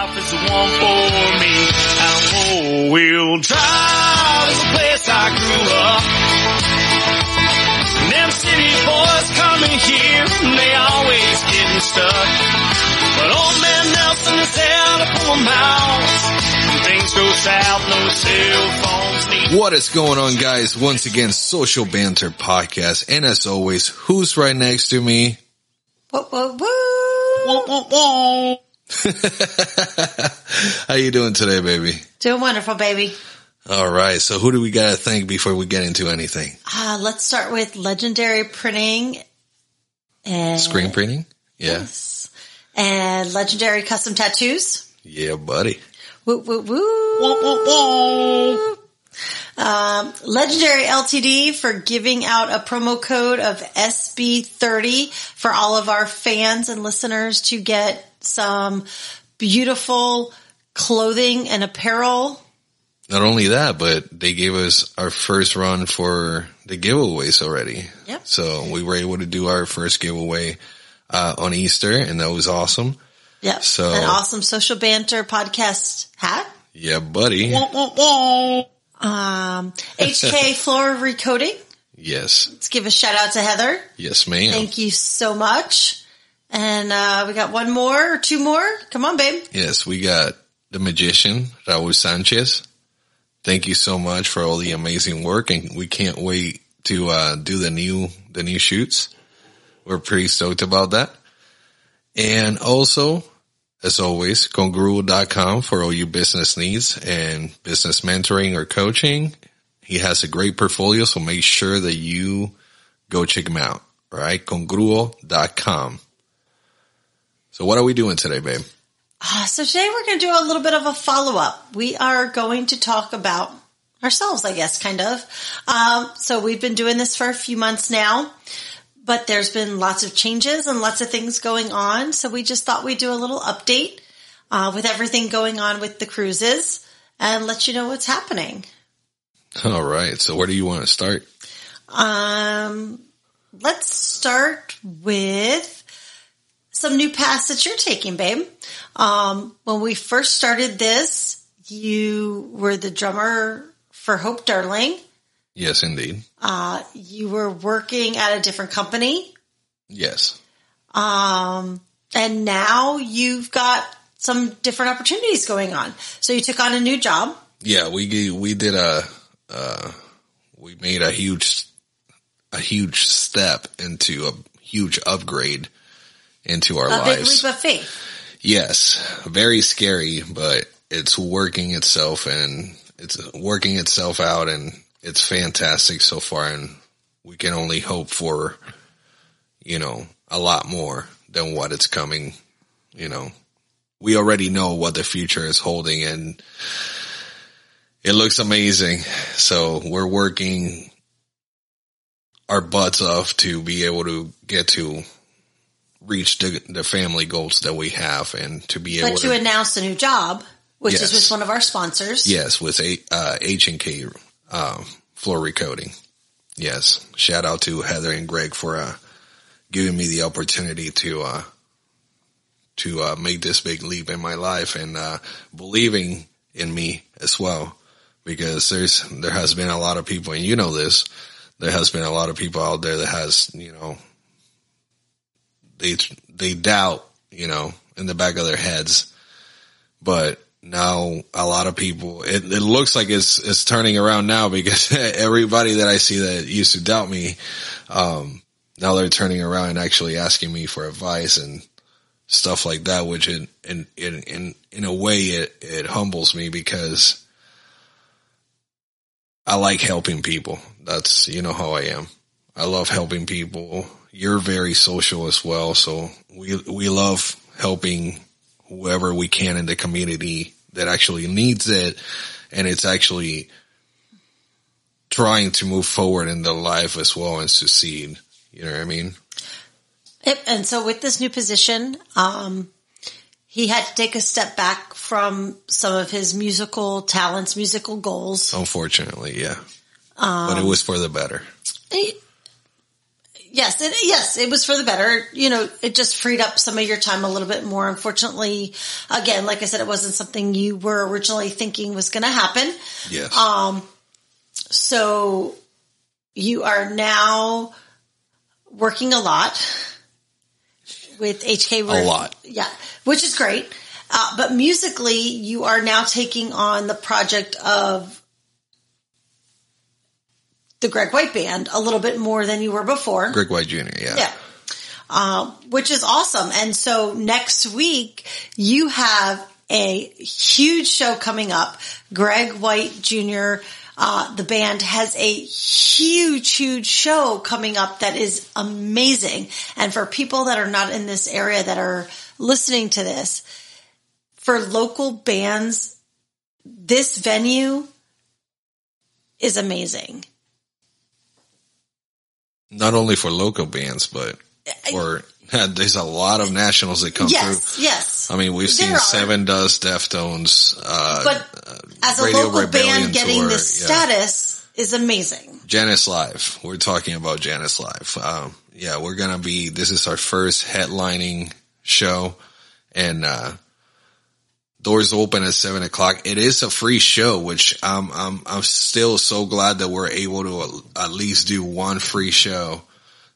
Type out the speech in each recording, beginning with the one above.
South is the one for me. And four-wheel drive is the place I grew up. And them city boys coming here, and they always getting stuck. But old man Nelson is there to pull them out. When things go south, no cell phones need. What is going on, guys? Once again, Social Banter Podcast. And as always, who's right next to me? Whoa, whoa, whoa. Whoa, whoa, whoa. How you doing today, baby? Doing wonderful, baby. All right. So who do we got to thank before we get into anything? Let's start with Legendary Printing. And Screen printing? Yeah. Yes. And Legendary Custom Tattoos. Yeah, buddy. Woo, woo, woo. Whoa, whoa, whoa. Legendary LTD for giving out a promo code of SB30 for all of our fans and listeners to get some beautiful clothing and apparel. Not only that, but they gave us our first run for the giveaways already. Yep. So we were able to do our first giveaway on Easter, and that was awesome. Yep. So an awesome Social Banter Podcast hat. Yeah, buddy. Whoa, whoa, whoa. HK Floor Recoding. Yes. Let's give a shout out to Heather. Yes, ma'am. Thank you so much. And we got one more or two more. Come on, babe. Yes, we got the magician, Raul Sanchez. Thank you so much for all the amazing work, and we can't wait to do the new shoots. We're pretty stoked about that. And also, as always, congruo.com for all your business needs and business mentoring or coaching. He has a great portfolio, so make sure that you go check him out. All right, congruo.com. So what are we doing today, babe? So today we're going to do a little bit of a follow-up. We are going to talk about ourselves, I guess, kind of. So we've been doing this for a few months now, but there's been lots of changes and lots of things going on. So we just thought we'd do a little update with everything going on with the cruises and let you know what's happening. All right. So where do you want to start? Let's start with some new paths that you're taking, babe. When we first started this, you were the drummer for Hope Darling. Yes, indeed. You were working at a different company. Yes. And now you've got some different opportunities going on. So you took on a new job. Yeah, we did we made a huge step into a huge upgrade into our lives. A big leap of faith. Yes, very scary, but it's working itself out, and it's fantastic so far, and we can only hope for, a lot more than what it's coming. We already know what the future is holding, and it looks amazing. So we're working our butts off to be able to get to reach the family goals that we have, and to be able to announce a new job, which is with one of our sponsors. Yes, with H&K Floor Recoding. Yes. Shout out to Heather and Greg for giving me the opportunity to make this big leap in my life, and believing in me as well, because there has been a lot of people, and you know this, there has been a lot of people out there that has, they doubt, in the back of their heads. But now a lot of people, it looks like it's turning around now, because everybody that I see that used to doubt me, now they're turning around and actually asking me for advice and stuff like that, which in a way it humbles me, because I like helping people. That's, how I am. I love helping people. You're very social as well. So we love helping whoever we can in the community that actually needs it. And it's actually trying to move forward in their life as well and succeed. You know what I mean? Yep. And so with this new position, he had to take a step back from some of his musical talents, musical goals. Unfortunately, yeah. But it was for the better. Yes, it was for the better. You know, it just freed up some of your time a little bit more. Unfortunately, again, like I said, it wasn't something you were originally thinking was going to happen. Yes. So you are now working a lot with HK. A lot. Yeah, which is great. But musically, you are now taking on the project of the Greg White Band a little bit more than you were before. Greg White Jr., yeah. Yeah. Which is awesome. And so next week, you have a huge show coming up. Greg White Jr., the band has a huge show coming up that is amazing. And for people that are not in this area that are listening to this, for local bands, this venue is amazing. Not only for local bands, but there's a lot of nationals that come through. Yes. I mean, we've seen Seven Dust, Deftones, but as a Radio local Rebellion band getting tour, this status is amazing. Janice Live. We're talking about Janice Live. This is our first headlining show, and doors open at 7:00. It is a free show, which I'm still so glad that we're able to at least do one free show,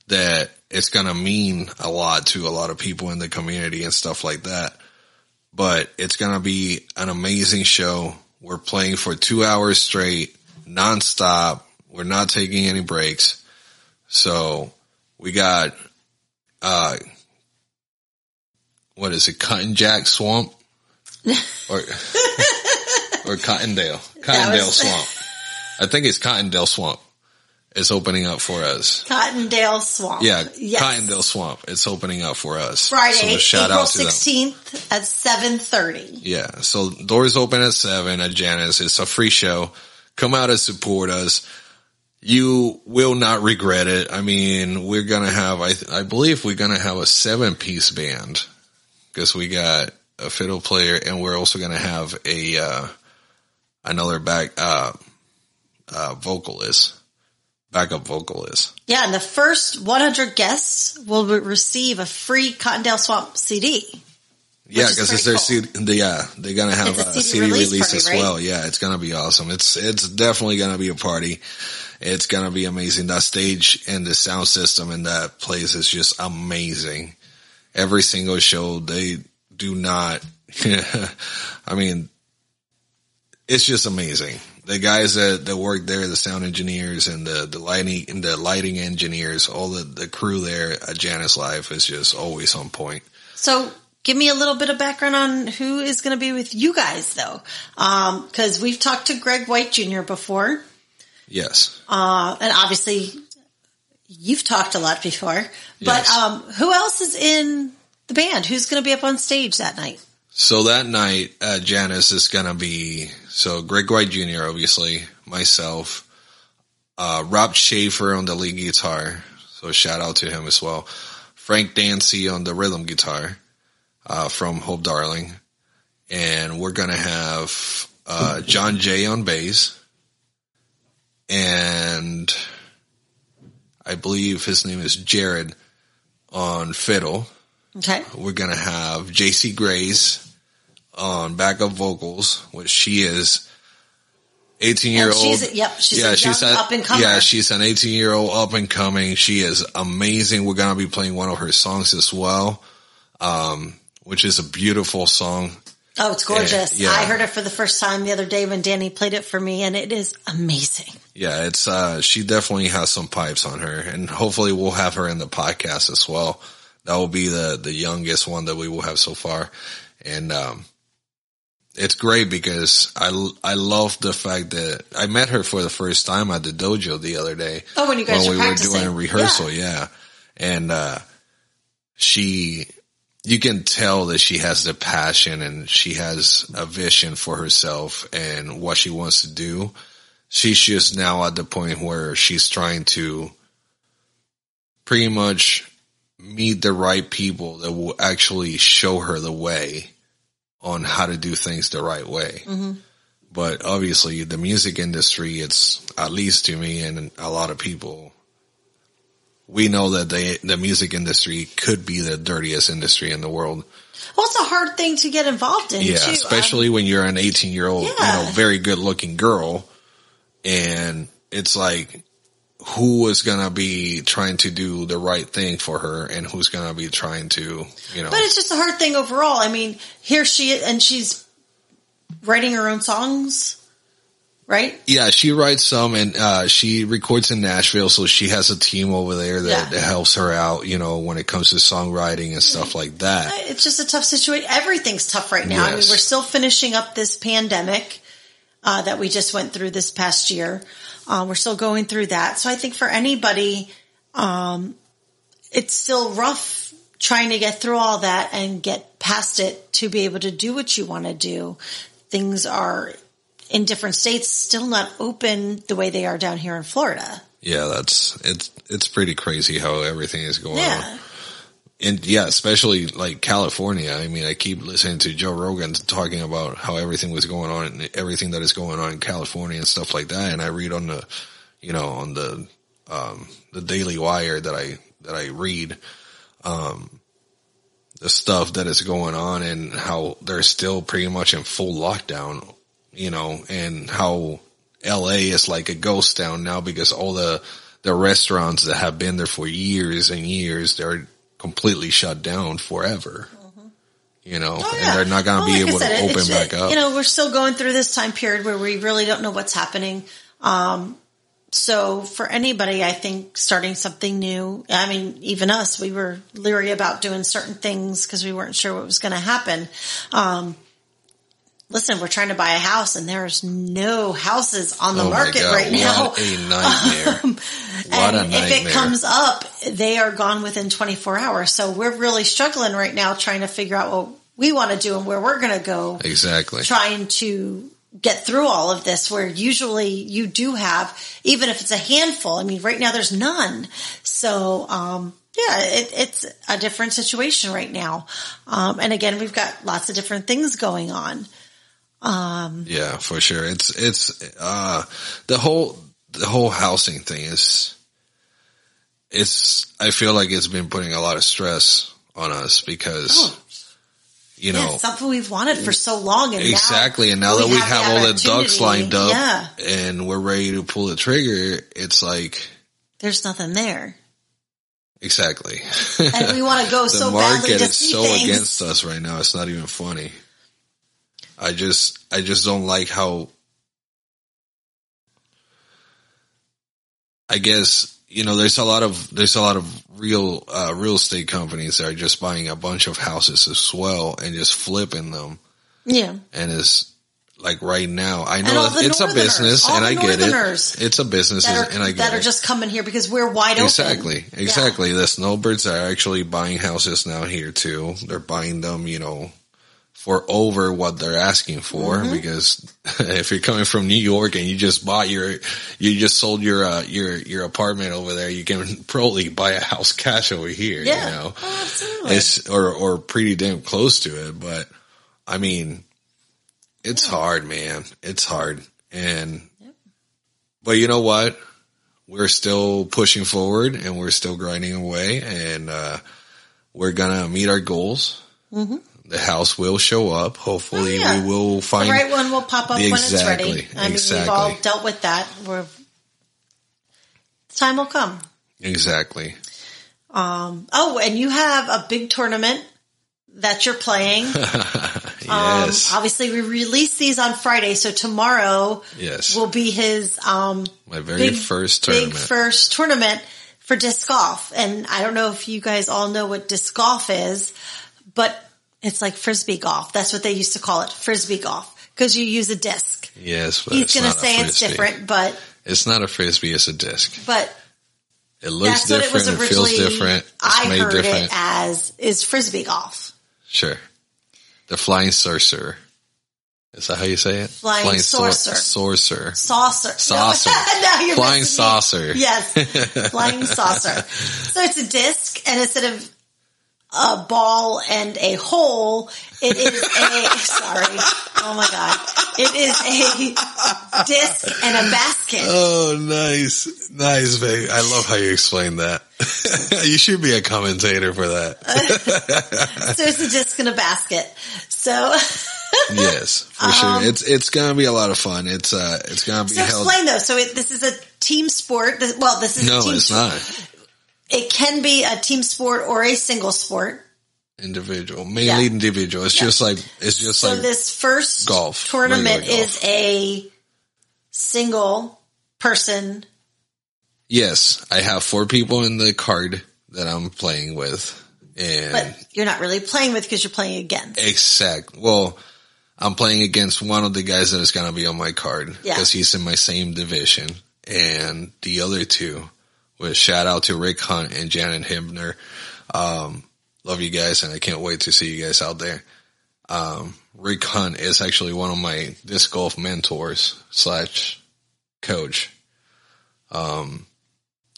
that it's going to mean a lot to a lot of people in the community and stuff like that. But it's going to be an amazing show. We're playing for 2 hours straight, nonstop. We're not taking any breaks. So we got, what is it? Cotton Jack Swamp? or Cottondale Swamp. I think it's Cottondale Swamp. It's opening up for us. Cottondale Swamp. Yeah, yes. Cottondale Swamp. It's opening up for us. Friday, so shout April out to 16th at 7:30. Yeah, so doors open at 7 at Janice. It's a free show. Come out and support us. You will not regret it. I mean, we're going to have, I believe we're going to have a 7-piece band, because we got a fiddle player, and we're also going to have another backup vocalist. Yeah, and the first 100 guests will receive a free Cottondale Swamp CD. Yeah, because it's their CD. They're going to have a CD release party, as right? well. Yeah, it's going to be awesome. It's definitely going to be a party. It's going to be amazing. That stage and the sound system in that place is just amazing. Every single show, they do not, I mean, it's just amazing. The guys that work there, the sound engineers and the lighting engineers, all the crew there at Janice Live is just always on point. So give me a little bit of background on who is going to be with you guys, though. Because we've talked to Greg White Jr. before. Yes. And obviously you've talked a lot before. But Yes. Who else is in the band? Who's going to be up on stage that night? So that night, Janice is going to be, Greg White Jr., obviously, myself, Rob Schaefer on the lead guitar. So shout out to him as well. Frank Dancy on the rhythm guitar, from Hope Darling. And we're going to have, John Jay on bass. And I believe his name is Jared on fiddle. Okay. We're going to have JC Grace on backup vocals, which she is 18-year-old. She's an up and comer. Yeah, she's an 18-year-old up and coming. She is amazing. We're going to be playing one of her songs as well, which is a beautiful song. Oh, it's gorgeous. Yeah. I heard it for the first time the other day when Danny played it for me, and it is amazing. Yeah, it's she definitely has some pipes on her, and hopefully we'll have her in the podcast as well. That will be the youngest one that we will have so far. And it's great because I love the fact that I met her for the first time at the dojo the other day. Oh, when you guys were practicing. Were doing rehearsal, yeah. And you can tell that she has the passion and she has a vision for herself and what she wants to do. She's just now at the point where she's trying to pretty much meet the right people that will actually show her the way on how to do things the right way. Mm-hmm. But obviously the music industry, it's, at least to me and a lot of people, we know that the music industry could be the dirtiest industry in the world. Well, it's a hard thing to get involved in, yeah, too. Especially when you're an 18-year-old, very good-looking girl, and it's like, who is going to be trying to do the right thing for her, and who's going to be trying to, But it's just a hard thing overall. I mean, here she is, and she's writing her own songs, right? Yeah, she writes some, and she records in Nashville, so she has a team over there that helps her out, when it comes to songwriting and stuff like that. It's just a tough situation. Everything's tough right now. Yes. I mean, we're still finishing up this pandemic that we just went through this past year. We're still going through that. So I think for anybody, it's still rough trying to get through all that and get past it to be able to do what you want to do. Things are in different states still not open the way they are down here in Florida. Yeah, it's pretty crazy how everything is going on. And yeah, especially like California. I mean, I keep listening to Joe Rogan talking about how everything was going on and everything that is going on in California and stuff like that. And I read on the, on the Daily Wire that I read, the stuff that is going on and how they're still pretty much in full lockdown, and how LA is like a ghost town now because all the restaurants that have been there for years and years, they're completely shut down forever, and they're not going to be able to open back up. We're still going through this time period where we really don't know what's happening. So for anybody, I think starting something new, I mean, even us, we were leery about doing certain things because we weren't sure what was going to happen. Listen, we're trying to buy a house and there's no houses on the market right now. What a nightmare. What a nightmare. If it comes up, they are gone within 24 hours. So we're really struggling right now trying to figure out what we want to do and where we're going to go. Exactly. Trying to get through all of this where usually you do have, even if it's a handful, I mean, right now there's none. So, it's a different situation right now. And again, we've got lots of different things going on. Yeah, for sure. It's the whole housing thing I feel like it's been putting a lot of stress on us because, it's something we've wanted for so long. And exactly. And now that we have all the ducks lined up and we're ready to pull the trigger, it's like, there's nothing there. Exactly. And we want to go so badly to see things. The market is so against us right now. It's not even funny. I just don't like how, I guess, there's a lot of real estate companies that are just buying a bunch of houses as well and just flipping them. Yeah. And it's like right now, I know it's a business and I get it. It's a business and I get it. That are just coming here because we're wide open. Exactly. Yeah. The snowbirds are actually buying houses now here too. They're buying them, for over what they're asking for, because if you're coming from New York and you just sold your apartment over there, you can probably buy a house cash over here, Oh, absolutely. It's, or pretty damn close to it. But I mean, it's hard, man. It's hard. But you know what? We're still pushing forward and we're still grinding away and, we're gonna meet our goals. Mm-hmm. The house will show up. Hopefully we will find the right one will pop up when it's ready. I mean, we've all dealt with that. Time will come. Exactly. And you have a big tournament that you're playing. Yes. Obviously we release these on Friday, so tomorrow will be his my very first tournament for disc golf. And I don't know if you guys all know what disc golf is, but it's like frisbee golf. That's what they used to call it, frisbee golf, because you use a disc. Yes, but he's going to say it's different, but it's not a frisbee; it's a disc. But it looks different. It feels different. I heard it as is frisbee golf. Sure, the flying saucer. Is that how you say it? Flying saucer. Saucer. Now you're flying saucer. Yes, flying saucer. So it's a disc, and instead of a ball and a hole. It is a, sorry. Oh my God. It is a disc and a basket. Oh, nice. Nice, babe. I love how you explained that. You should be a commentator for that. So it's a disc and a basket. So. Yes, for sure. It's going to be a lot of fun. It's going to be held. Explain though. So this is a team sport. This is a team No, it's sport. not. It can be a team sport or a single sport. Individual, mainly individual. It's just like So this first golf, tournament regular golf. is a single person. Yes, I have 4 people in the card that I'm playing with, and But you're not really playing with because you're playing against. Well, I'm playing against one of the guys that is going to be on my card Yeah. because he's in my same division, and the other 2. With shout out to Rick Hunt and Janet Hibner. Love you guys, and I can't wait to see you guys out there. Rick Hunt is actually one of my disc golf mentors / coach.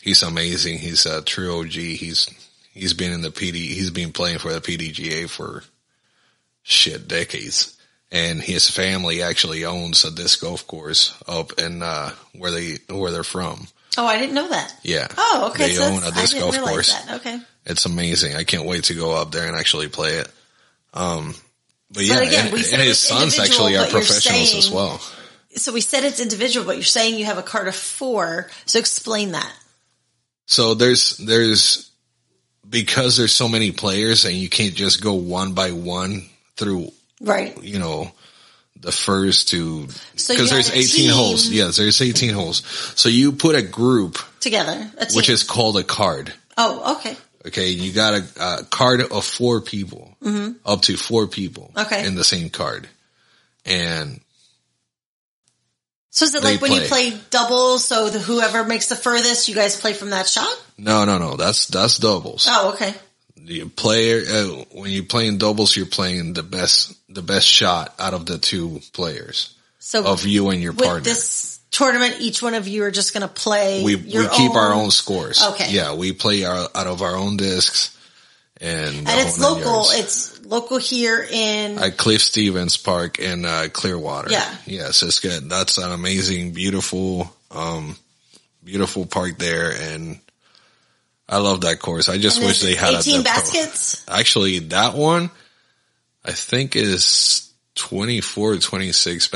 He's amazing. He's a true OG. He's been in the he's been playing for the PDGA for decades. And his family actually owns a disc golf course up in, where they're from. Oh, I didn't know that. Yeah. Oh, okay. They So own a I disc didn't golf realize course. that. Okay. It's amazing. I can't wait to go up there and actually play it. But yeah, again, and we said his it's sons individual, actually are but you're professionals as saying- well. So we said it's individual, but you're saying you have a card of 4. So explain that. So there's because there's so many players and you can't just go one by one through, Right. the first two, So because you there's have a 18 team holes. Yes, there's 18 holes. So you put a group, Together. A team. which is called a card. Oh, okay. Okay. You got a card of 4 people, up to 4 people Okay. in the same card. And So is it They like when you play. play doubles, so whoever makes the furthest, you guys play from that shot? no, that's doubles. Oh, okay. The player, when you're playing doubles, you're playing the best shot out of the 2 players So of you and your with partner. this tournament, each one of you are just going to play We your keep our own scores. Okay. Yeah, we play out of our own discs. And it's whole 9 local. yards. It's local here in At Cliff Stevens Park in Clearwater. Yeah. Yes, it's good. That's an amazing, beautiful park there, and I love that course. I just wish they had 18 baskets. Actually, that one I think is 24, 26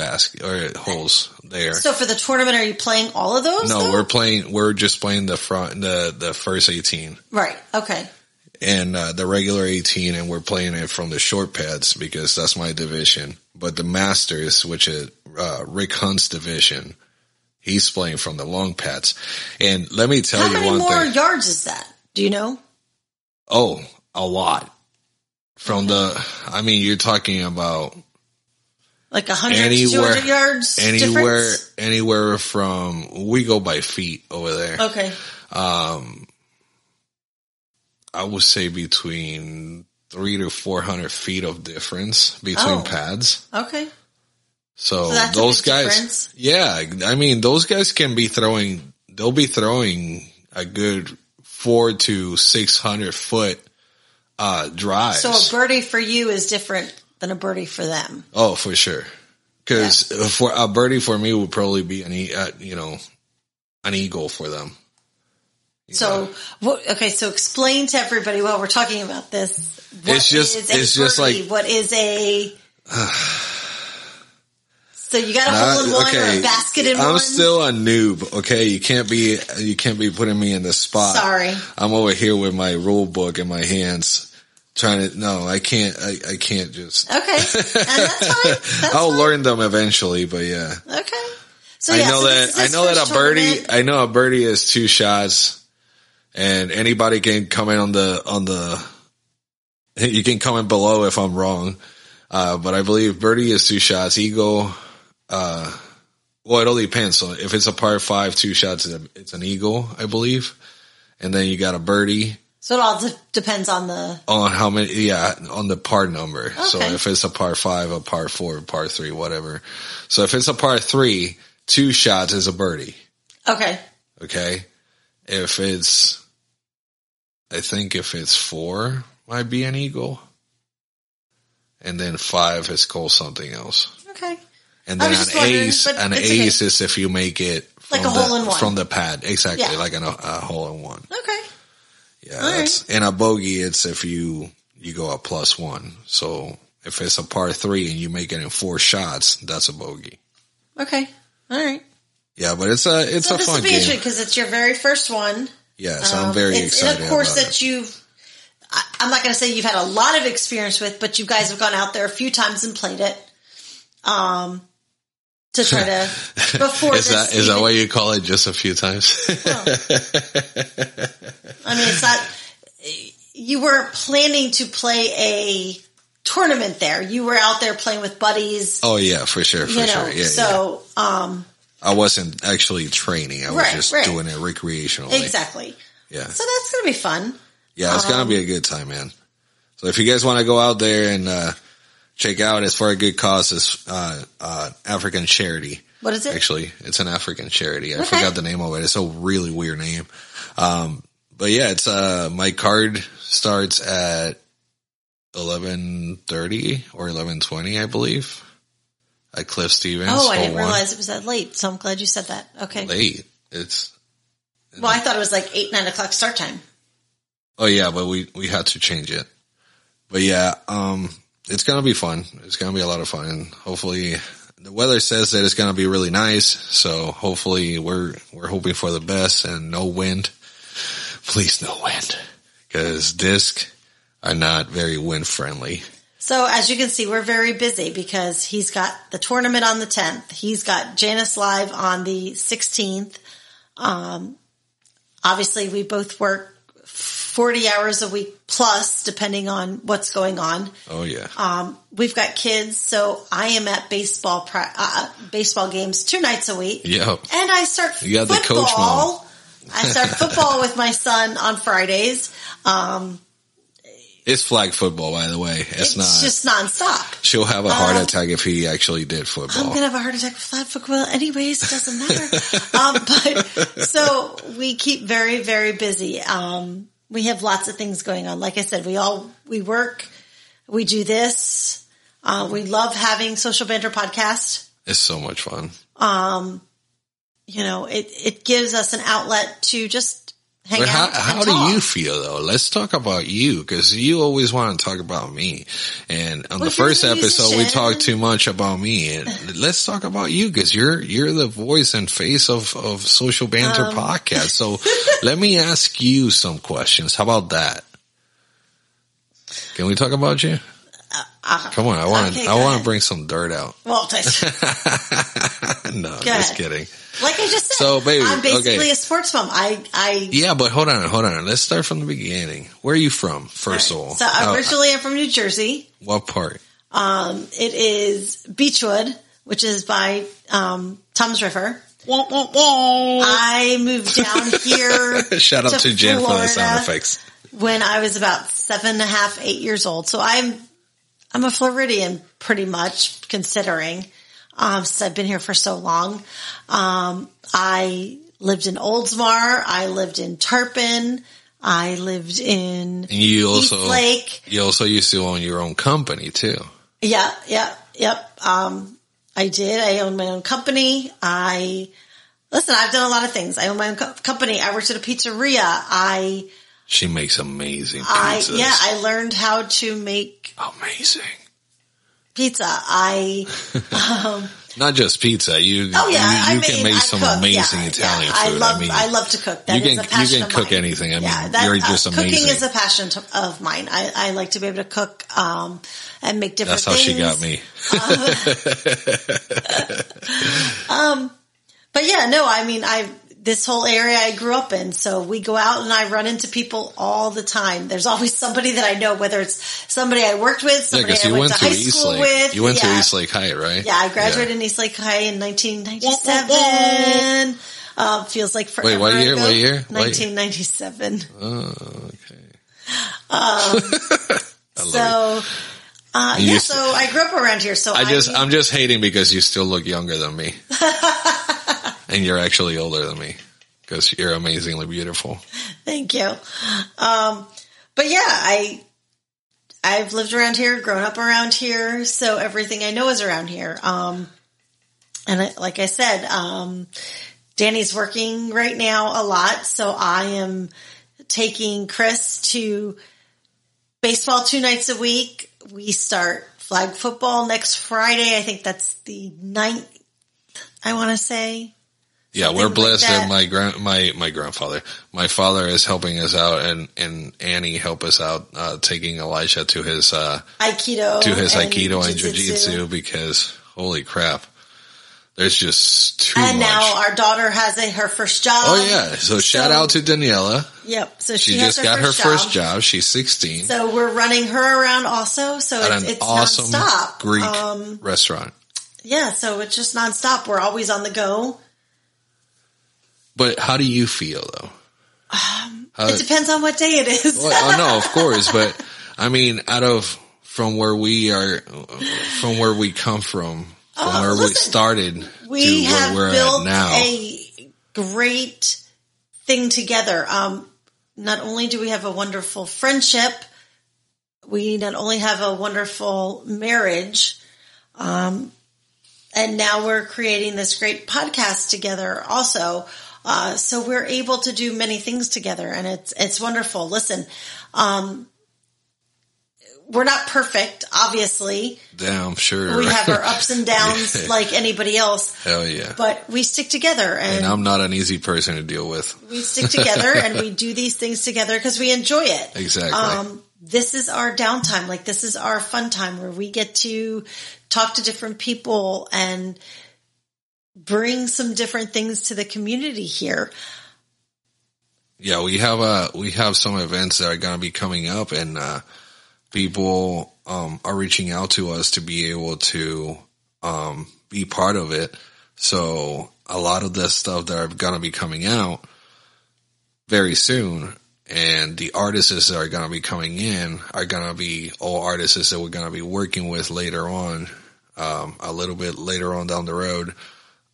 holes there. So for the tournament, are you playing all of those? No, though? we're just playing the first 18. Right. Okay. And the regular 18, and we're playing it from the short pads because that's my division. But the Masters, which is Rick Hunt's division, he's playing from the long pads. And let me tell How you many one more thing. yards is that? Do you know? Oh, a lot. From you're talking about Like 100 to 200 yards difference? Anywhere from, we go by feet over there. Okay. I would say between 300 to 400 feet of difference between pads. Okay. So that's a those big guys, difference. yeah, those guys can be they'll be throwing a good 400 to 600 foot, drives. So a birdie for you is different than a birdie for them. Oh, for sure. Cause for a birdie for me would probably be an eagle for them. So, so explain to everybody while we're talking about this. It's just like, what is a, so you got a hole in one or a basket in one? I'm still a noob. Okay. You can't be putting me in the spot. Sorry. I'm over here with my rule book in my hands I can't just. Okay. And that's fine. I'll learn them eventually, but yeah. Okay. So I know a birdie is 2 shots. And anybody can comment you can comment below if I'm wrong. But I believe birdie is 2 shots. Eagle, it all depends. So if it's a par 5, 2 shots, it's an eagle, I believe. And then you got a birdie. So it all depends on on how many, on the par number. Okay. So if it's a par 5, a par 4, a par 3, whatever. So if it's a par 3, 2 shots is a birdie. Okay. Okay. If it's 4 might be an eagle. And then 5 is called something else. Okay. And then an ace is if you make it like a hole in one from the pad. Exactly. Like a hole in one. Okay. Yeah. Right. And a bogey, it's if you go a +1. So if it's a par 3 and you make it in 4 shots, that's a bogey. Okay. All right. Yeah, but it's a fun game. This will be interesting because it's your very first one. Yes, I'm very excited. And of course that I'm not going to say you've had a lot of experience with, but you guys have gone out there a few times and played it. To try to before is that why you call it just a few times? Well, I mean, it's not. You weren't planning to play a tournament there. You were out there playing with buddies. Oh yeah, for sure, sure. Yeah. So, I wasn't actually training. I was just doing it recreationally. Exactly. Yeah. So that's gonna be fun. Yeah, it's gonna be a good time, man. So if you guys want to go out there and check out, it's for a good cause. It's African charity. What is it? Actually, it's an African charity. I forgot the name of it. It's a really weird name. But yeah, it's my card starts at 11:30 or 11:20, I believe. At Cliff Stevens. Oh, I didn't realize it was that late. So I'm glad you said that. Okay. Late. Well, I thought it was like 8, 9 o'clock start time. Oh yeah, but we had to change it. But yeah, it's going to be fun. It's going to be a lot of fun. And hopefully the weather says that it's going to be really nice. So hopefully we're hoping for the best and no wind. Please no wind. Because disc are not very wind friendly. So as you can see, we're very busy because he's got the tournament on the 10th. He's got Janus Live on the 16th. Obviously we both work 40 hours a week plus, depending on what's going on. Oh yeah. We've got kids, so I am at baseball games 2 nights a week. Yep. And I start football. You got the coach mom. I start football with my son on Fridays. It's flag football, by the way. It's just nonstop. She'll have a heart attack if he actually did football. I'm going to have a heart attack with flag football anyways. It doesn't matter. But so we keep very, very busy. We have lots of things going on. Like I said, we work, we do this. We love having Social Banter Podcast. It's so much fun. It gives us an outlet to just hang out. How do you feel though? Let's talk about you, because you always want to talk about me. And on the first episode, we talked too much about me. And let's talk about you, because you're the voice and face of Social Banter Podcast. So let me ask you some questions. How about that? Can we talk about you? Come on, I want to bring some dirt out. Well, no, just kidding. Like I just said, so, baby, I'm basically a sports mom. Yeah, but hold on. Let's start from the beginning. Where are you from, first of all? So originally I'm from New Jersey. What part? It is Beechwood, which is by Tom's River. I moved down here. Shout out to Jen for the sound effects. When I was about 7.5, 8 years old. So I'm a Floridian pretty much, considering, since I've been here for so long. I lived in Oldsmar. I lived in Tarpon. I lived in East Lake. You also used to own your own company too. Yep. I did. I owned my own company. I've done a lot of things. I own my own company. I worked at a pizzeria. She makes amazing pizzas. I learned how to make amazing pizza. Not just pizza. You can make some amazing Italian food. I love to cook. That is a passion of mine. You can cook anything. You're just amazing. Cooking is a passion of mine. I like to be able to cook and make different things. That's how she got me. But yeah, no, this whole area I grew up in, so we go out and I run into people all the time. There's always somebody that I know, whether it's somebody I worked with, somebody I went to high school with. You went to East Lake High, right? Yeah, I graduated in East Lake High in 1997. Feels like forever. Wait, what year? Ago. What year? 1997. Oh, okay. So I grew up around here. So I'm just hating because you still look younger than me. And you're actually older than me, because you're amazingly beautiful. Thank you. But yeah, I've lived around here, grown up around here, so everything I know is around here. Like I said, Danny's working right now a lot, so I am taking Chris to baseball 2 nights a week. We start flag football next Friday. I think that's the 9th, I want to say. Yeah, we're blessed that my father is helping us out, and Annie help us out, taking Elijah to his Aikido and Jiu-Jitsu, because holy crap, there's just too much. And now our daughter has her first job. Oh yeah, so shout out to Daniela. Yep, so she just got her first job. She's 16. So we're running her around also. So it's awesome nonstop. Greek restaurant. Yeah, so it's just nonstop. We're always on the go. But how do you feel though? It depends on what day it is. Well, no, of course, but I mean, from where we come from where we started we to where we're built at now. A great thing together. Not only do we have a wonderful friendship, we not only have a wonderful marriage, and now we're creating this great podcast together also. So we're able to do many things together, and it's wonderful. Listen, we're not perfect, obviously. Damn, sure. We have our ups and downs like anybody else. Hell yeah. But we stick together. And I'm not an easy person to deal with. We stick together and we do these things together because we enjoy it. Exactly. This is our downtime. Like, this is our fun time where we get to talk to different people and bring some different things to the community here. Yeah, we have some events that are going to be coming up, and people are reaching out to us to be able to be part of it. So a lot of the stuff that are going to be coming out very soon, and the artists that are going to be coming in are going to be all artists that we're going to be working with later on, a little bit later on down the road,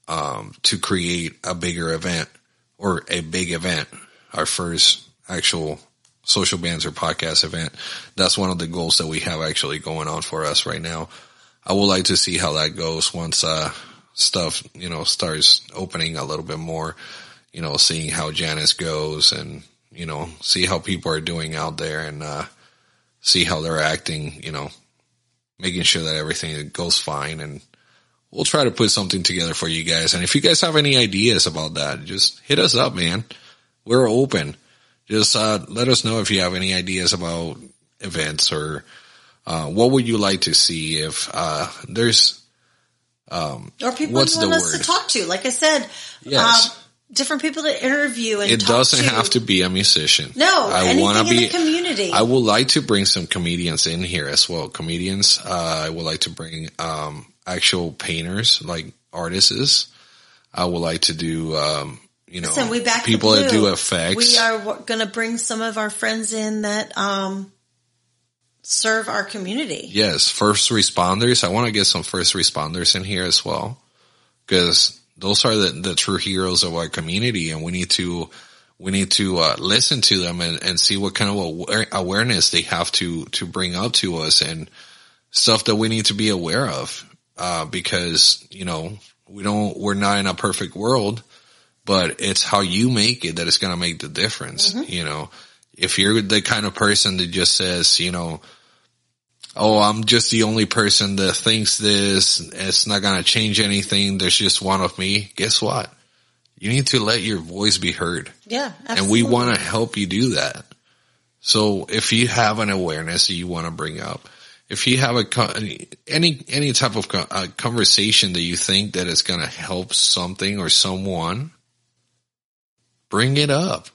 to create a bigger event, or a big event, our first actual Social Banter podcast event. That's one of the goals that we have actually going on for us right now. I would like to see how that goes once stuff, starts opening a little bit more, seeing how Janice goes, and, see how people are doing out there, and see how they're acting, making sure that everything goes fine. And we'll try to put something together for you guys. And if you guys have any ideas about that, just hit us up, man. We're open. Just let us know if you have any ideas about events, or what would you like to see if there's or people you want us to talk to. Like I said, yes. Different people to interview and it talk doesn't to. have to be a musician. No, anything in the community. I would like to bring some comedians in here as well. Comedians. I would like to bring actual painters, like artists. I would like to do Listen, we back people that do effects. We are going to bring some of our friends in that serve our community. Yes, first responders. I want to get some first responders in here as well, because those are the true heroes of our community, and we need to listen to them and see what kind of awareness they have to bring up to us, and stuff that we need to be aware of, because we're not in a perfect world. But it's how you make it that is going to make the difference. Mm-hmm. If you're the kind of person that just says, oh, I'm just the only person that thinks this, it's not going to change anything, there's just one of me. Guess what? You need to let your voice be heard. Yeah, absolutely. And we want to help you do that. So if you have an awareness that you want to bring up, if you have any type of conversation that you think that is going to help something or someone, bring it up.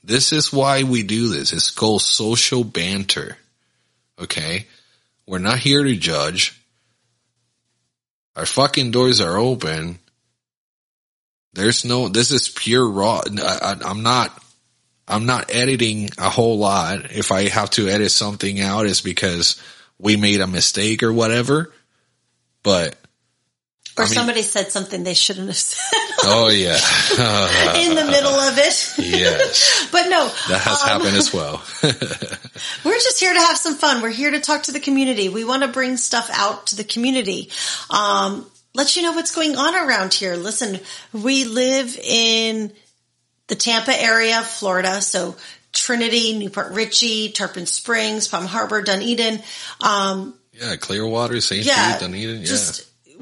This is why we do this. It's called social banter. Okay? We're not here to judge. Our fucking doors are open. This is pure raw. I'm not editing a whole lot. If I have to edit something out, it's because we made a mistake or whatever. But Or somebody said something they shouldn't have said. Oh, yeah. In the middle of it. Yes. But no. That has happened as well. We're just here to have some fun. We're here to talk to the community. We want to bring stuff out to the community. Let you know what's going on around here. Listen, we live in the Tampa area of Florida, so Trinity, Newport Richey, Tarpon Springs, Palm Harbor, Dunedin. Yeah, Clearwater, St. Pete, Dunedin. Yeah.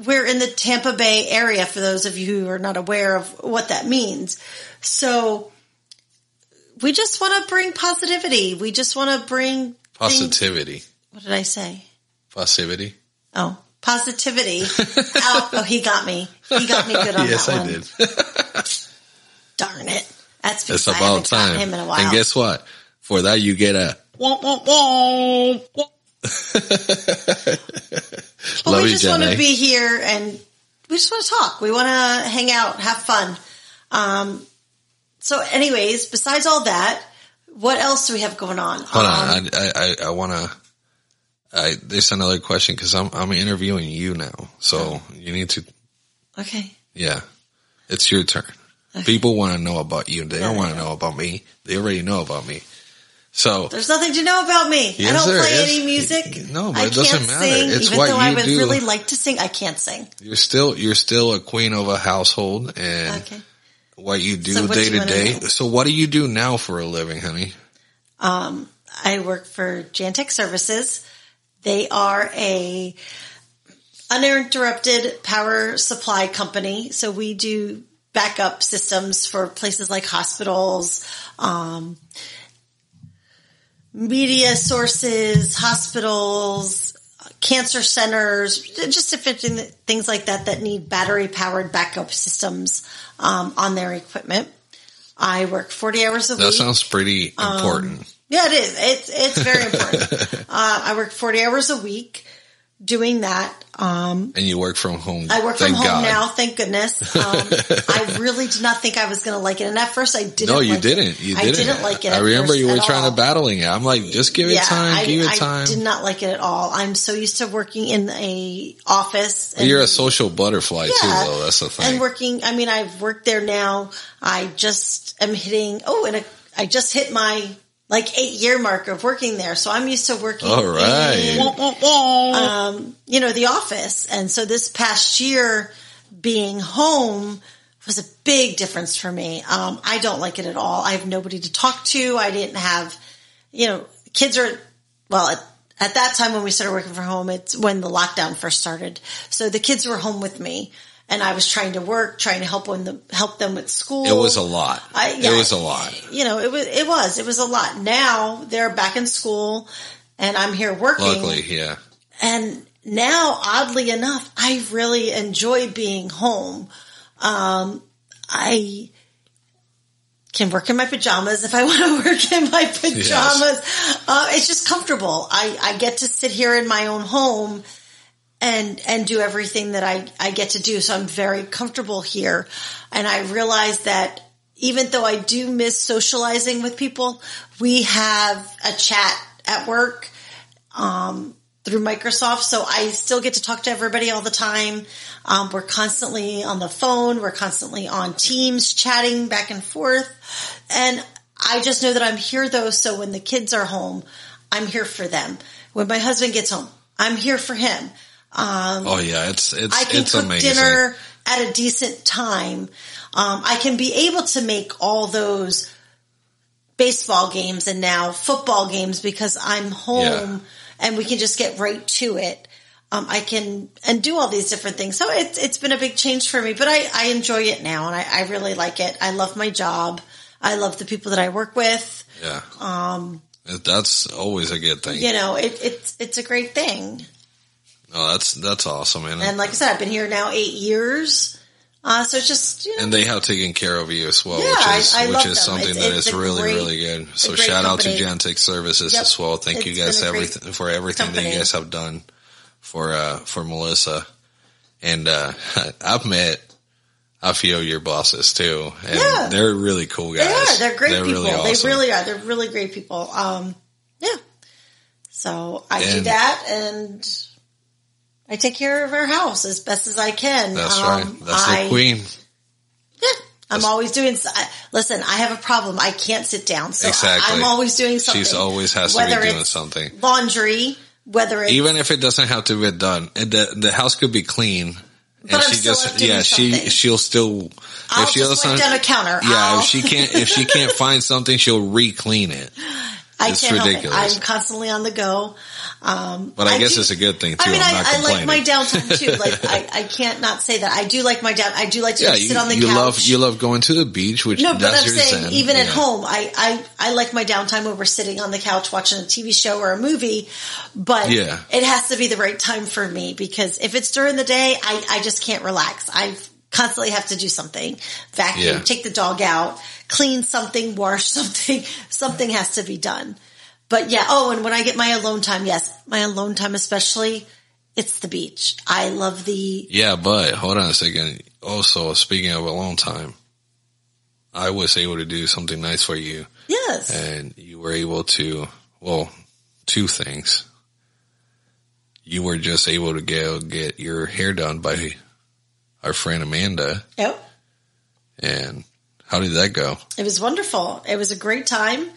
We're in the Tampa Bay area, for those of you who are not aware of what that means. So we just want to bring positivity. We just want to bring positivity. What did I say? Positivity. Oh, positivity. Oh, he got me. He got me good on yes, that one. Yes, I did. Darn it. That's because it's about time. Him in a while. And guess what? For that, you get a womp, womp, womp. Well, we just want to be here and we just want to talk. We want to hang out, have fun. So anyways, besides all that, what else do we have going on? Hold on. I want to, there's another question because I'm interviewing you now. So you need to. Okay. Yeah. It's your turn. Okay. People want to know about you. They don't want to know about me. They already know about me. So there's nothing to know about me. Yes, I don't play any music. No, but it doesn't matter. Sing, it's even what though you I would do. really like to sing, I can't sing. You're still a queen of a household and what you do day to day. So what do you do now for a living, honey? I work for Jantech Services. They are a uninterrupted power supply company. So we do backup systems for places like hospitals, media sources, hospitals, cancer centers, just different things like that need battery-powered backup systems on their equipment. I work 40 hours a week. That sounds pretty important. Yeah, it is. It's very important. I work 40 hours a week doing that. And you work from home. I work from home now, thank goodness. I really did not think I was going to like it. And at first I didn't. No, you didn't. I didn't like it. I remember you were trying to battling it. I'm like, just give it time. Give it time. I did not like it at all. I'm so used to working in a office. You're a social butterfly too, though. That's the thing. And I've worked there now. I just am hitting, I just hit my 8-year mark of working there. So I'm used to working in the office. And so this past year being home was a big difference for me. I don't like it at all. I have nobody to talk to. I didn't have, kids are, at that time when we started working from home, it's when the lockdown first started. So the kids were home with me. And I was trying to work, trying to help them with school. It was a lot. It was a lot. It was a lot. Now they're back in school and I'm here working. Luckily, yeah. And now, oddly enough, I really enjoy being home. I can work in my pajamas if I want to work in my pajamas. Yes. It's just comfortable. I get to sit here in my own home and do everything that I get to do. So I'm very comfortable here. And I realize that even though I do miss socializing with people, we have a chat at work, through Microsoft. So I still get to talk to everybody all the time. We're constantly on the phone. We're constantly on Teams chatting back and forth. And I just know that I'm here though. So when the kids are home, I'm here for them. When my husband gets home, I'm here for him. It's I can cook amazing. Dinner at a decent time. I can be able to make all those baseball games and now football games because I'm home and we can just get right to it. I can do all these different things. So it's been a big change for me, but I enjoy it now and I really like it. I love my job. I love the people that I work with. Yeah. That's always a good thing. It's a great thing. Oh, that's awesome, man. And like I said, I've been here now 8 years. So it's just, And they have taken care of you as well, I which love is them. something that is really, really good. So shout out to Jantech Services as well. Thank you guys for everything that you guys have done for Melissa. And, I've met a few of your bosses too. And they're really cool guys. They are. They're great people. Really awesome. They really are. They're really great people. So I do that and I take care of our house as best as I can. That's right. That's the queen. Yeah. I'm always doing, listen, I have a problem. I can't sit down. So exactly. I'm always doing something. She always has to be doing something. Laundry, whether it's. Even if it doesn't have to be done, the house could be clean. But I'm still doing something. She'll still. I'll just lay down a counter. Yeah, if she can't find something, she'll re-clean it. It's ridiculous. Help it. I'm constantly on the go. But I guess it's a good thing too. I mean, I like my downtime too. Like I can't not say that. I do like my I do like to sit on the couch. You love going to the beach, which no, but that's I'm your saying zen. even at home, I like my downtime over sitting on the couch watching a TV show or a movie. But it has to be the right time for me, because if it's during the day, I just can't relax. I constantly have to do something, vacuum, take the dog out, clean something, wash something. Something has to be done. But yeah, and when I get my alone time, my alone time especially, it's the beach. I love the... Yeah, but hold on a second. Also, speaking of alone time, I was able to do something nice for you. Yes. And you were able to, two things. You were just able to get your hair done by our friend Amanda. Yep. And how did that go? It was wonderful. It was a great time.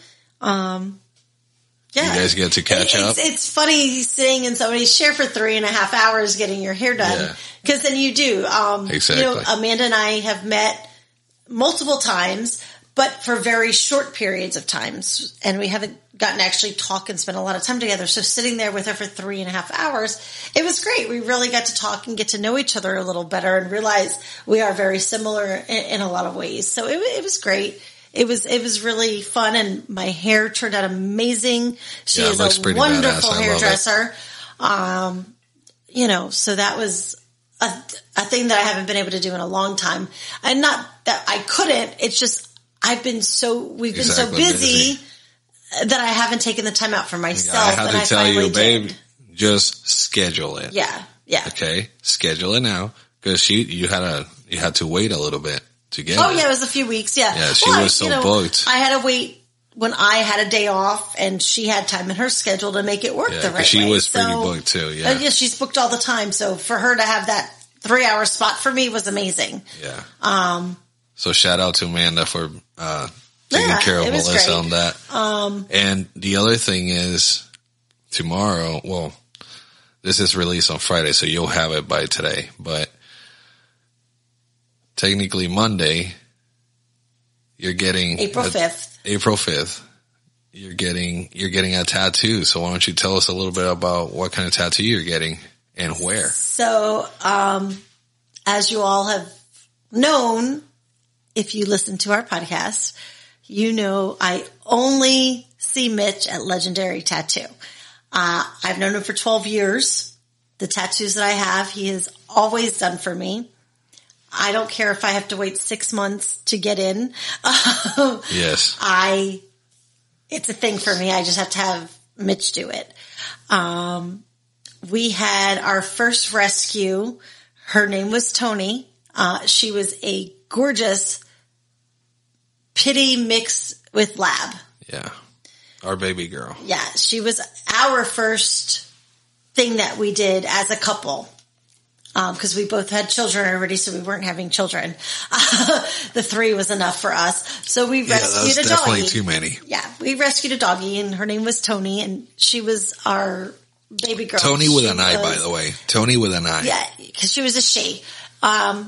You guys get to catch up. It's funny sitting in somebody's chair for 3.5 hours getting your hair done, because then you do. Exactly. Amanda and I have met multiple times, but for very short periods of times, and we haven't gotten to actually talk and spend a lot of time together. So sitting there with her for 3.5 hours, it was great. We really got to talk and get to know each other a little better and realize we are very similar in a lot of ways. So it was great. It was really fun, and my hair turned out amazing. She is a wonderful hairdresser. So that was a thing that I haven't been able to do in a long time. And not that I couldn't, it's just we've been so busy that I haven't taken the time out for myself. I have to tell you, babe, just schedule it. Yeah. Okay, schedule it now, because you had to wait a little bit. Together. Oh yeah, it was a few weeks. Yeah, she was so booked. I had to wait when I had a day off, and she had time in her schedule to make it work the right way. She was pretty booked too. Yeah, she's booked all the time. So for her to have that 3-hour spot for me was amazing. Yeah. So shout out to Amanda for taking care of Melissa on that. And the other thing is, tomorrow. Well, this is released on Friday, so you'll have it by today, but. Technically Monday, you're getting April 5th. You're getting a tattoo. So why don't you tell us a little bit about what kind of tattoo you're getting and where? So, as you all have known, if you listen to our podcast, you know I only see Mitch at Legendary Tattoo. I've known him for 12 years. The tattoos that I have, he has always done for me. I don't care if I have to wait 6 months to get in. Yes. It's a thing for me. I just have to have Mitch do it. We had our first rescue. Her name was Tony. She was a gorgeous pitty mix with lab. Yeah. Our baby girl. Yeah. She was our first thing that we did as a couple. Because we both had children already, so we weren't having children. The 3 was enough for us. So we rescued a doggy. Definitely too many. Yeah, we rescued a doggy, and her name was Tony, and she was our baby girl. Tony with an I, by the way. Tony with an I. Yeah, because she was a she. But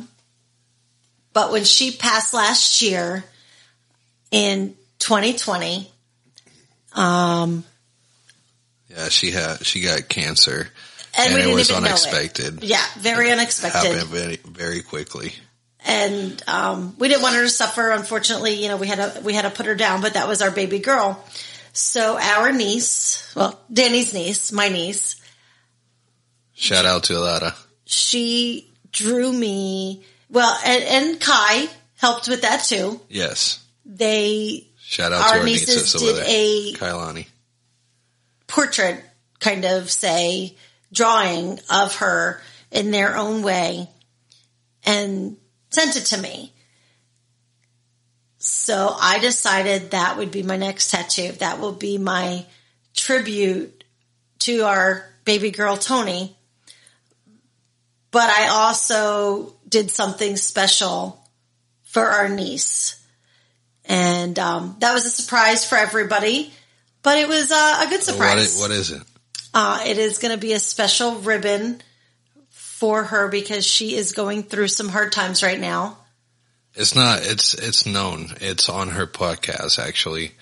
when she passed last year in 2020, she got cancer. And it was unexpected. Yeah, very unexpected. Happened very, very quickly. And we didn't want her to suffer. Unfortunately, we had to put her down. But that was our baby girl. So our niece, Danny's niece, my niece. Shout out to Alada. She drew me. And Kai helped with that too. Yes. Shout out to our nieces over there. Did a Kailani portrait, kind of drawing of her in their own way, and sent it to me. So I decided that would be my next tattoo. That will be my tribute to our baby girl, Tony. but I also did something special for our niece. And that was a surprise for everybody, but it was a good surprise. What is it? It is going to be a special ribbon for her because she is going through some hard times right now. It's not, it's known. It's on her podcast, actually.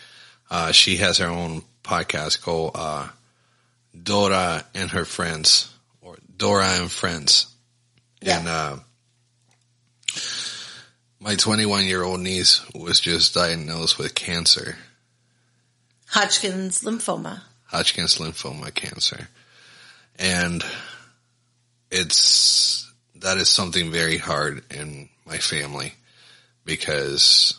She has her own podcast called Dora and Her Friends, or Dora and Friends. Yeah. And my 21-year-old niece was just diagnosed with cancer. Hodgkin's lymphoma cancer. And that is something very hard in my family, because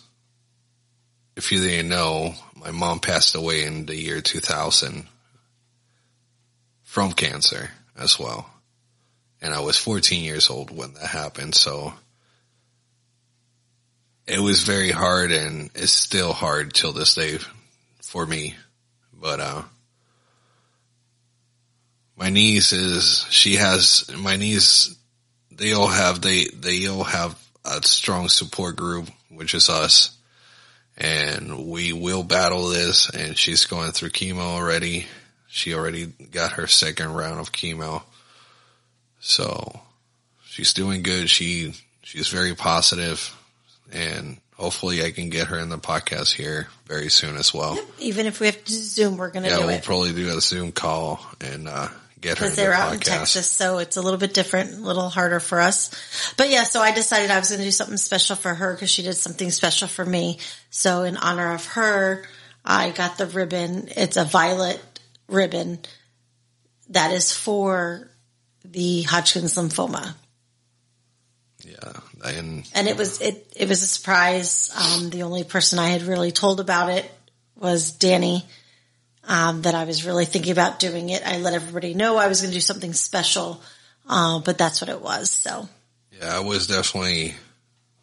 if you didn't know, my mom passed away in the year 2000 from cancer as well. And I was 14 years old when that happened. So it was very hard, and it's still hard till this day for me. But, they all have a strong support group, which is us. And we will battle this, and she's going through chemo already. She already got her second round of chemo. So she's doing good. She's very positive, and hopefully I can get her in the podcast here very soon as well. Yep. Even if we have to Zoom, we're going to do it. Yeah, we'll probably do a Zoom call and get her in the podcast. Because they're out in Texas, so it's a little bit different, a little harder for us. But yeah, so I decided I was going to do something special for her because she did something special for me. So in honor of her, I got the ribbon. It's a violet ribbon that is for the Hodgkin's lymphoma. Yeah. And it was a surprise. The only person I had really told about it was Danny, that I was really thinking about doing it. I let everybody know I was going to do something special, but that's what it was. So yeah, I was definitely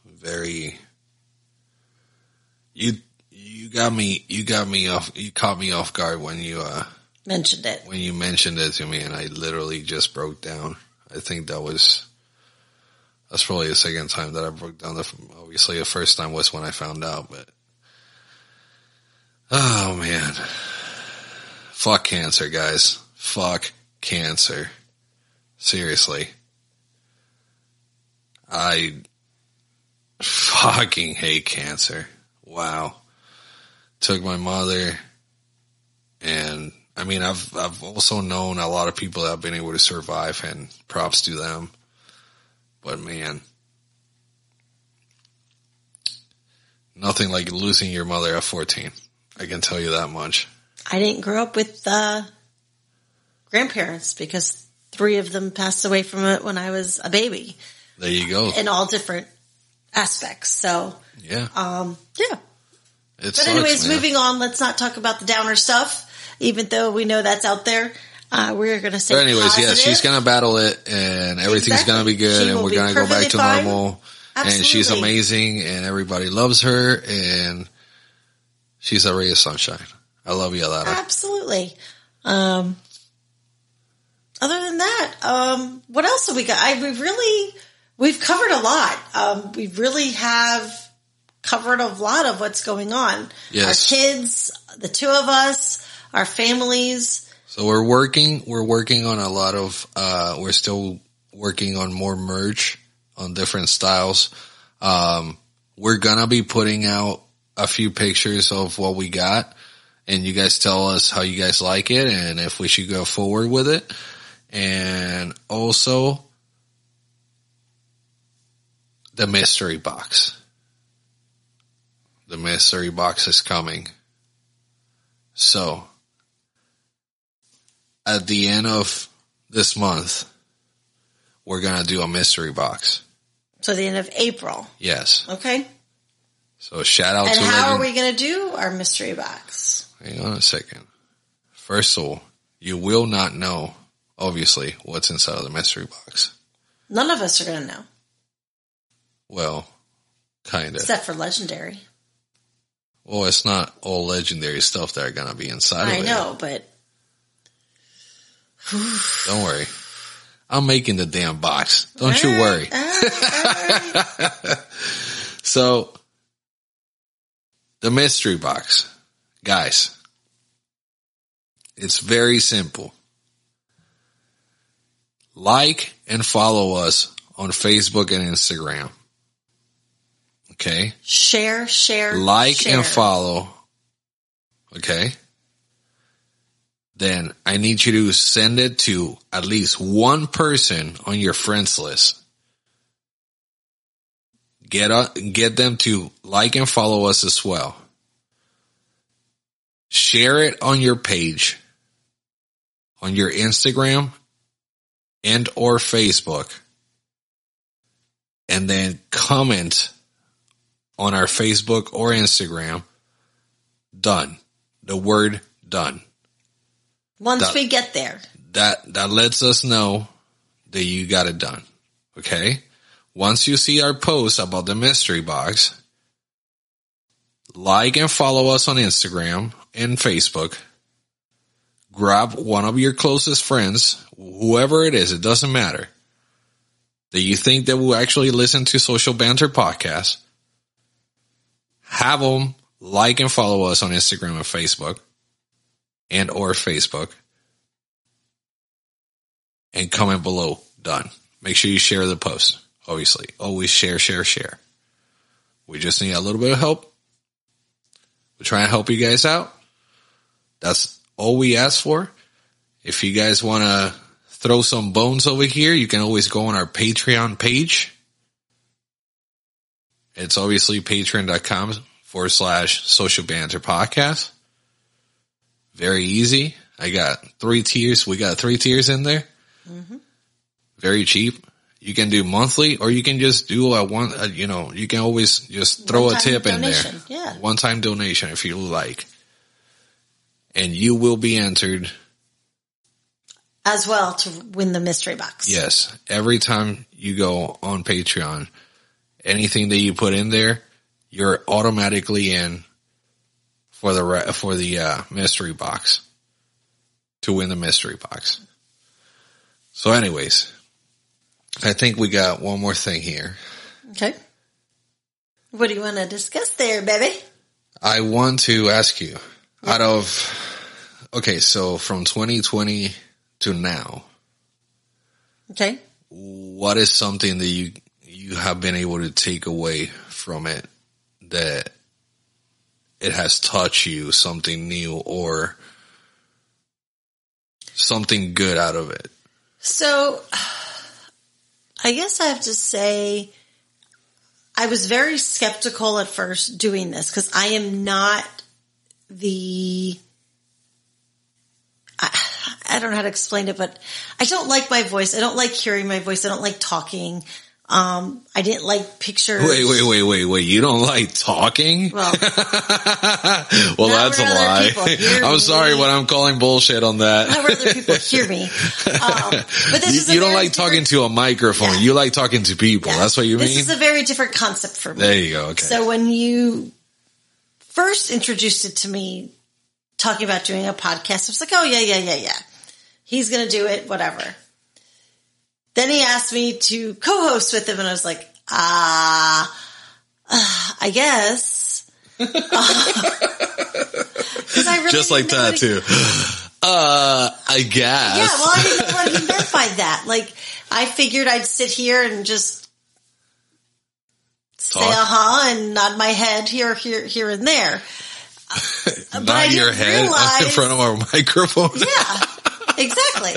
very. You caught me off guard when you mentioned it. When you mentioned it to me, and I literally just broke down. I think that's probably the second time that I broke down. Obviously, the first time was when I found out, but oh man, fuck cancer, guys. Fuck cancer. Seriously. I fucking hate cancer. Wow. Took my mother, and I mean, I've also known a lot of people that have been able to survive, and props to them. But man, nothing like losing your mother at 14. I can tell you that much. I didn't grow up with grandparents because 3 of them passed away from it when I was a baby. There you go. In all different aspects. So yeah, yeah. But anyways, moving on. Let's not talk about the downer stuff, even though we know that's out there. We're going to say but anyways, positive. Yeah, she's going to battle it, and everything's going to be good, and we're going to go back to normal. Absolutely. And she's amazing, and everybody loves her, and she's a ray of sunshine. I love you, Alana. Absolutely. Other than that, what else have we got? We've covered a lot. We really have covered a lot of what's going on. Yes. Our kids, the 2 of us, our families. So we're working on a lot of, we're still working on more merch on different styles. We're gonna be putting out a few pictures of what we got, and you guys tell us how you guys like it and if we should go forward with it. And also the mystery box. The mystery box is coming. So at the end of this month, we're going to do a mystery box. So the end of April. Yes. Okay. So shout out to And how are we going to do our mystery box? Hang on a second. First of all, you will not know, obviously, what's inside of the mystery box. None of us are going to know. Well, kind of. Except for Legendary. Well, it's not all Legendary stuff that are going to be inside of it. I know, but don't worry. I'm making the damn box. Don't you worry. So, the mystery box. Guys, it's very simple. Like and follow us on Facebook and Instagram. Okay? Share. Like and follow. Okay? Then I need you to send it to at least one person on your friends list. Get them to like and follow us as well. Share it on your page, on your Instagram and or Facebook. And then comment on our Facebook or Instagram, done. The word done. Once we get there. That lets us know that you got it done. Okay? Once you see our post about the mystery box, like and follow us on Instagram and Facebook. Grab one of your closest friends, whoever it is, it doesn't matter, that you think that will actually listen to Social Banter Podcast. Have them like and follow us on Instagram and Facebook and or Facebook. And comment below, done. Make sure you share the post. Obviously, always share. We just need a little bit of help. We're trying to help you guys out. That's all we ask for. If you guys want to throw some bones over here, you can always go on our Patreon page. It's obviously patreon.com/Social Banter Podcast. Very easy. I got 3 tiers. We got 3 tiers in there. Mm-hmm. Very cheap. You can do monthly, or you can just do you can always just throw a tip donation in there. Yeah. One-time donation if you like. And you will be entered as well to win the mystery box. Yes. Every time you go on Patreon, anything that you put in there, you're automatically in for the mystery box to win the mystery box. So anyways, I think we got one more thing here. Okay. What do you want to discuss there, baby? I want to ask you, so from 2020 to now. Okay. What is something that you have been able to take away from it that it has taught you something new or something good out of it? So, I guess I have to say I was very skeptical at first doing this because I am not I don't know how to explain it, but I don't like my voice. I don't like hearing my voice. I don't like talking. I didn't like pictures. Wait. You don't like talking? Well, that's a lie. I'm sorry, but I'm calling bullshit on that. Not where other people hear me. But this you don't like talking to a microphone. Yeah. You like talking to people. Yeah. That's what you mean? This is a very different concept for me. There you go. Okay. So when you first introduced it to me, talking about doing a podcast, I was like, oh, yeah. He's going to do it, whatever. Then he asked me to co-host with him, and I was like, I guess. I really just like that, too. I guess. Yeah, well, I didn't know what he meant by that. Like, I figured I'd sit here and just say and nod my head here, and there. Nod your head in front of our microphone? Yeah. Exactly.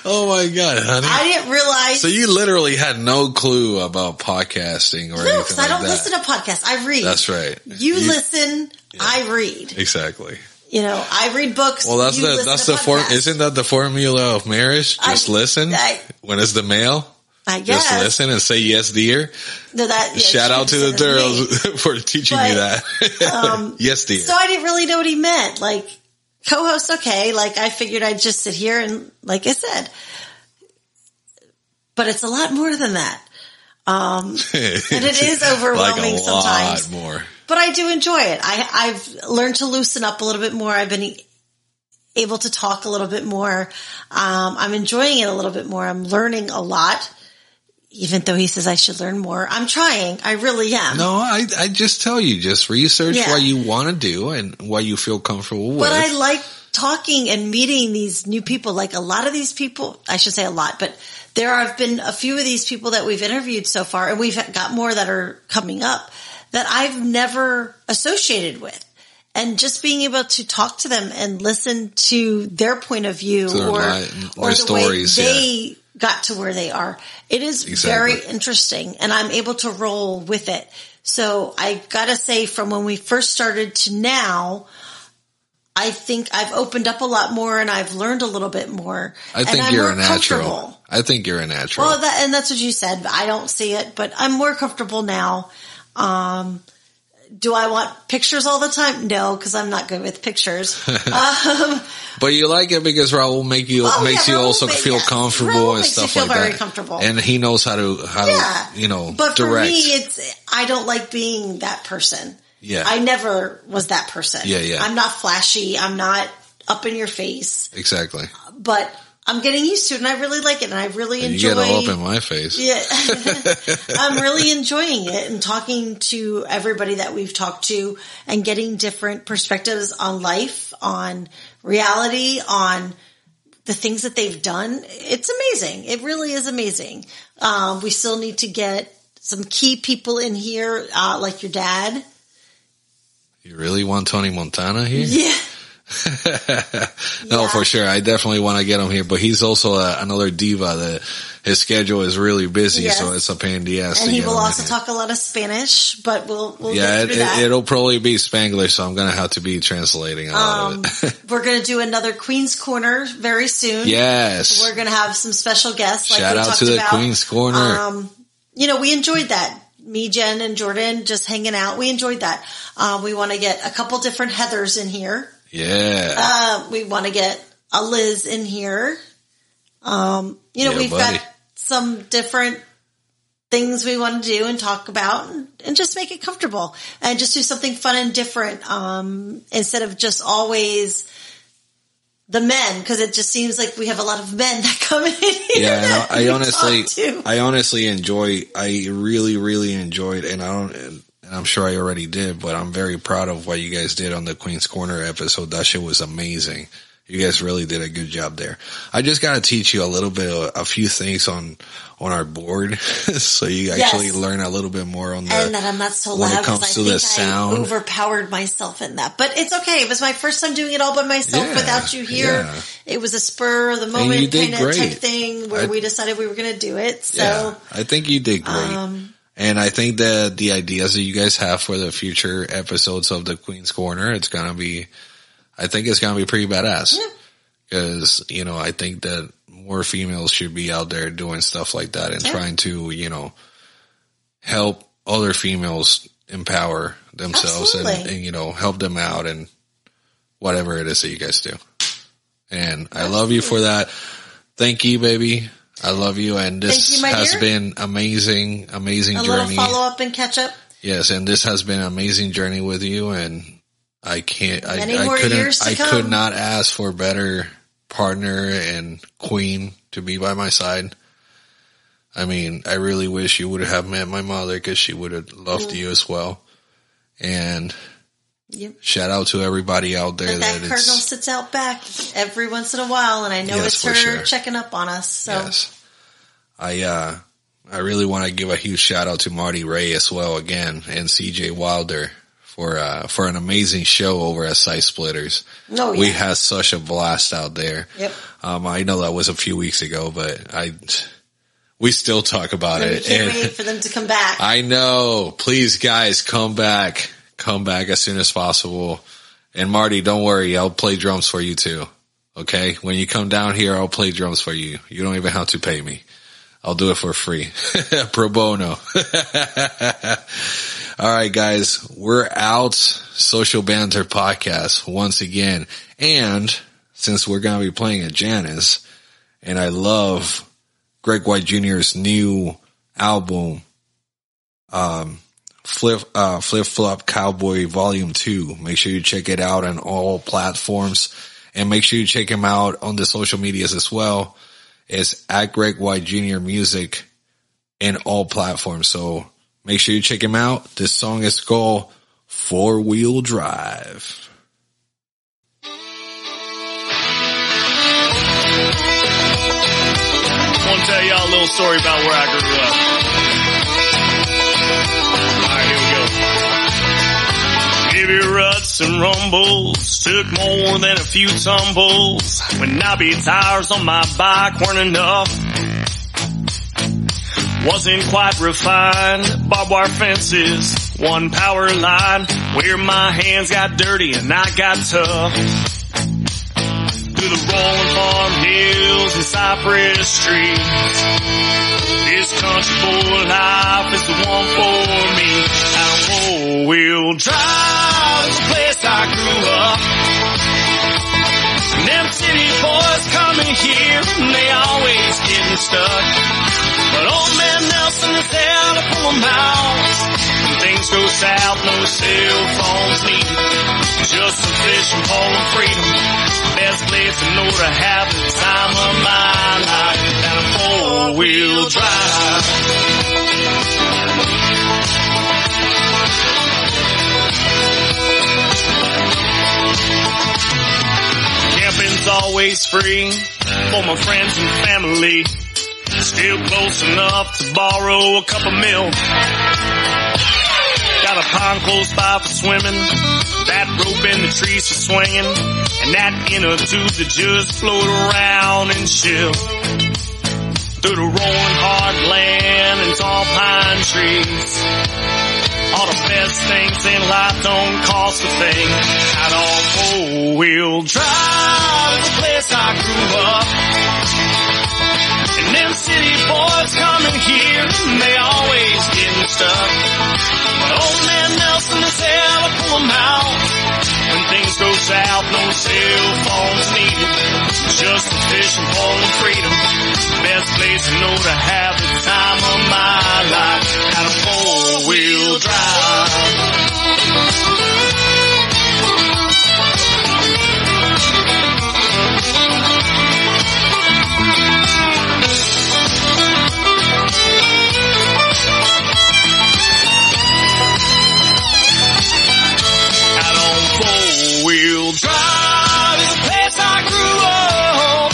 Oh my God, honey. I didn't realize. So you literally had no clue about podcasting or anything like that. No, because I don't listen to podcasts. I read. That's right. You listen, yeah. I read. Exactly. You know, I read books. Well, that's isn't that the formula of marriage? Just listen when it's the male. I guess. Just listen and say yes, dear. No, shout out to the girls for teaching me that. Yes, dear. So I didn't really know what he meant. Like, co-host, okay. Like, I figured I'd just sit here and, like I said, but it's a lot more than that. And it is overwhelming sometimes. More. But I do enjoy it. I've learned to loosen up a little bit more. I've been able to talk a little bit more. I'm enjoying it a little bit more. I'm learning a lot, even though he says I should learn more. I'm trying. I really am. No, I just tell you, just research what you want to do and what you feel comfortable with. But I like talking and meeting these new people. Like a lot of these people, I should say a lot, but there have been a few of these people that we've interviewed so far, and we've got more that are coming up that I've never associated with. And just being able to talk to them and listen to their point of view or the stories, way they got to where they are. It is very interesting, and I'm able to roll with it. So I gotta say, from when we first started to now, I think I've opened up a lot more and I've learned a little bit more. I think you're a natural. I think you're a natural. Well, and that's what you said. I don't see it, but I'm more comfortable now. Do I want pictures all the time? No, because I'm not good with pictures. But you like it because Raul makes you also feel comfortable Raul and makes stuff you feel like very that. comfortable. And he knows how to But direct. for me, I don't like being that person. Yeah. I never was that person. Yeah. I'm not flashy. I'm not up in your face. Exactly. But I'm getting used to it, and I really like it, and I really enjoy. You get all up in my face. Yeah, I'm really enjoying it, and talking to everybody that we've talked to, and getting different perspectives on life, on reality, on the things that they've done. It's amazing. It really is amazing. We still need to get some key people in here, like your dad. You really want Tony Montana here? Yeah. No, for sure. I definitely want to get him here, but he's also another diva that his schedule is really busy, so it's a pain in the ass. And he will also talk a lot of Spanish, but we'll get through that. It'll probably be Spanglish, so I'm going to have to be translating a lot of it. We're going to do another Queen's Corner very soon. Yes. We're going to have some special guests. Like Shout we out talked to the about. Queen's Corner. We enjoyed that. Me, Jen, and Jordan just hanging out. We enjoyed that. We want to get a couple different Heathers in here. Yeah. We want to get a Liz in here. We've got some different things we want to do and talk about and just make it comfortable and just do something fun and different. Instead of just always the men, because it just seems like we have a lot of men that come in here. Yeah, I really, really enjoyed, and I'm sure I already did, but I'm very proud of what you guys did on the Queen's Corner episode. That shit was amazing. You guys really did a good job there. I just got to teach you a little bit, a few things on our board, so you actually learn a little bit more on and that I'm not so loud, when it comes to the sound. I overpowered myself in that, but it's okay. It was my first time doing it all by myself without you here. Yeah. It was a spur of the moment kind of type thing where we decided we were going to do it. So I think you did great. And I think that the ideas that you guys have for the future episodes of the Queen's Corner, I think it's going to be pretty badass. Because, I think that more females should be out there doing stuff like that and trying to, help other females empower themselves and, help them out and whatever it is that you guys do. And I love you for that. Thank you, baby. I love you. And this has been amazing journey. A little follow up and catch up. Yes. And this has been an amazing journey with you. And I could not ask for a better partner and queen to be by my side. I mean, I really wish you would have met my mother because she would have loved you as well. And shout out to everybody out there. That Cardinal sits out back every once in a while, and I know it's her checking up on us. So. Yes. I really want to give a huge shout out to Marty Ray as well again, and CJ Wilder for an amazing show over at Side Splitters. Oh, yeah. We had such a blast out there. Yep. I know that was a few weeks ago, but we still talk about it. We can't wait for them to come back. I know. Please, guys, come back. Come back as soon as possible. And Marty, don't worry. I'll play drums for you too. Okay? When you come down here, I'll play drums for you. You don't even have to pay me. I'll do it for free. Pro bono. All right, guys. We're out. Social Banter Podcast once again. And since we're going to be playing at Janice, and I love Greg White Jr.'s new album, Flip Flop Cowboy Volume 2. Make sure you check it out on all platforms. And make sure you check him out on the social medias as well. It's at Greg White Jr. Music in all platforms. So make sure you check him out. This song is called 4-Wheel Drive. I want to tell y'all a little story about where I grew up. Alright, here we go. Heavy ruts and rumbles took more than a few tumbles. When knobby tires on my bike weren't enough. Wasn't quite refined, barbed wire fences, one power line, where my hands got dirty and I got tough. Through the rolling farm hills and cypress trees, this country boy life is the one for me. Out 4-wheel drive is the place I grew up. And them city boys coming here, and they always getting stuck. But old man Nelson is there to pull them out. When things go south, no cell phones needed. Just some fishing pole and freedom. Best place to know to have the time of my life. Down a 4-wheel drive. Camping's always free for my friends and family. Still close enough to borrow a cup of milk. Got a pond close by for swimming. That rope in the trees for swinging. And that inner tube that just float around and chill. Through the rolling hard land and tall pine trees. All the best things in life don't cost a thing. Out on 4-wheel drive is the place I grew up. And them city boys coming here, and they always getting stuck. But old man Nelson is there to pull them out. When things go south, no cell phones needed. Just a fishing pole and freedom. Best place to know to have the time of my life. Out of 4-wheel drive. Wheel drive is the place I grew up.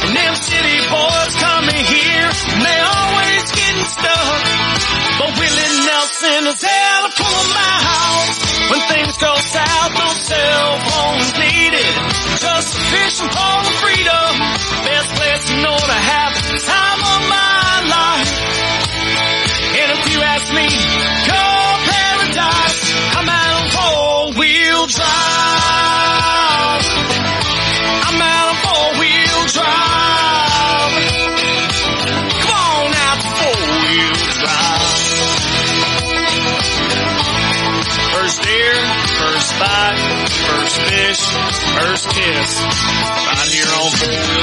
And them city boys coming here, and they always getting stuck. But Willie Nelson is there to pull them out. When things go south, no cell phones needed. Just a fishing pole of freedom. Best place to know to have the time of my life. And if you ask me, go paradise. I'm out on 4-wheel drive. I'm out on 4-wheel drive. Come on out to 4-wheel drive. First deer, first bite, first fish, first kiss. Right here on 4-wheel